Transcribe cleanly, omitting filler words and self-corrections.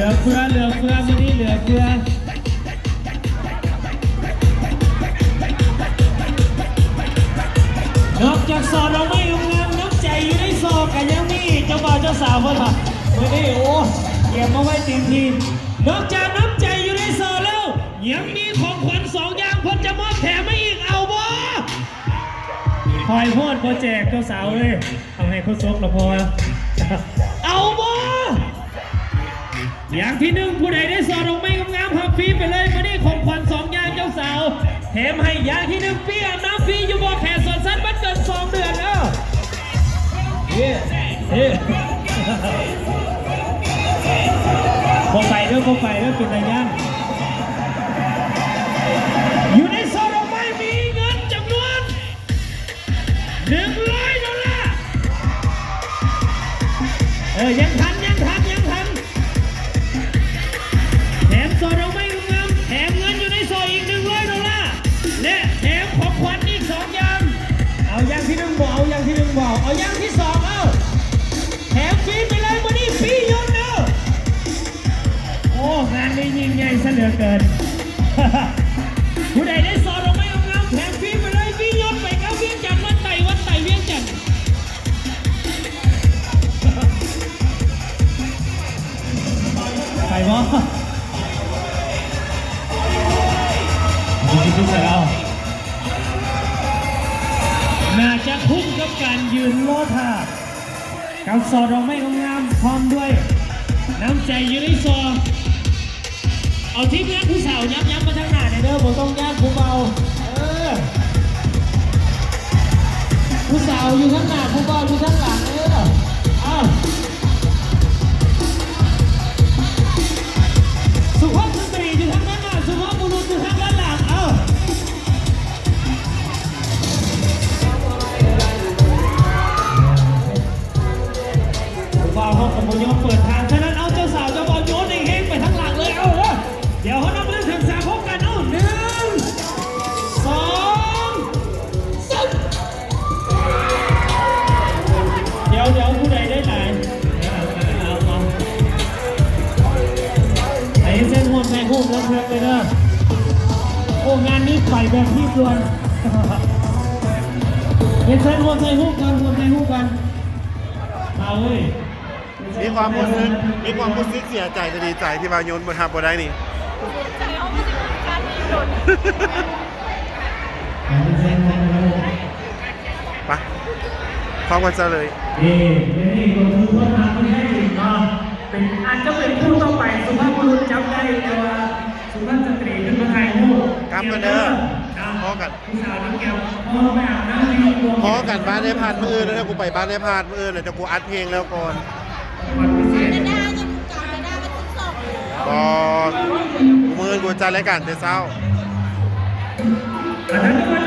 อเฟือวันนี้เหลือเฟือนอกจากสอนเราไม่งามน้ำใจอยู่ในซอกกันยังมีเจ้าบ่าวเจ้าสาวเพื่อนค่ะวันนี้โอ้เก็บมาไว้เต็มทีนอกจากน้ำใจอยู่ในซอแล้วยังมีของขวัญ2 อย่างคนจะมอบแถมไม่อีกเอาบ่คอยพูดโปรแจกเจ้าสาวเลยเอาให้เขาซกละพอเอาบ่อย่างที่1ผู้ใดได้สอนเราไม่งามครับฟรีไปเลยวันนี้ของขวัญ2 อย่างเจ้าสาวแถมให้อย่างที่1ปีอาบน้ำฟรีอยู่บ่แขกสวนสัตว์บัดเกิน2 เดือนพอไปเด้อเป็นระยะอยู่ในโซนเราไม่มีเงินจำนวน$100ยังทันแถมโซนเราไม่งามแถมเงินอยู่ในโซนอีก$100และแถมของขวัญอีก2 อย่างเอาอย่างที่1บอกเอาอย่างที่2เอาแถมฟรีไปเลยวันนี้ฟรียนต์โอ้งานนี้ยิ่งใหญ่ซะเหลือเกินผู้ใดได้สอนเราไม่งามแถมฟรีไปเลยฟรียนต์ไปกับเวียงจันทร์วัดไต่เวียงจันทร์ไปบ่ดูเสร็จแล้วน่าจะคุ้มกับการยืนรอท่ากับสอนเราไม่งามพร้อมด้วยน้ำใจอยู่ในซอเอาทีมงานผู้สาวย้ำมาทางหน้าเด้อผมต้องย่างผู้เบาผู้สาวอยู่ข้างหน้าผู้เบาอยู่ข้างหลังสุภาพสตรีอยู่ทางด้านหน้าสุภาพบุรุษอยู่ทางด้านหลังผู้เบาเขาขโมยเปิดทางฉะนั้นเอาเจ้าสาวเจ้าเบาโยนเองไปทางหลังเลยเดี๋ยวเขานำเรื่องถึงสามพบกัน1 2 3เดี๋ยวผู้ใดได้ไหนไอ้เส้นหัวแม่หุ้มแล้วเพื่อนเลยนะโอ้งานนี้ไปแบบที่ส่วนเห็นเส้นหัวใจหุ้มกันเอาเว้ยมีความรู้สึกเสียใจจะดีใจที่มาโยนบนทางบนได้นี่ไปพร้อมกันซะเลยนี่ก็คือว่าทางไม่ได้จริงเป็นอาจจะเป็นผู้ต่อไปสุภาพบุรุษจำได้แต่ว่าสุภาพสตรีขึ้นมาไทยโม่กำกันเด้อพอกันผู้สาวน้ำแก้วพอกันบ้านได้พาดมือแล้วกูไปบ้านได้พาดมือเลยจะกูอัดเพลงแล้วก่อนมือกูจะรายการแต่เช้าอันนั้นก็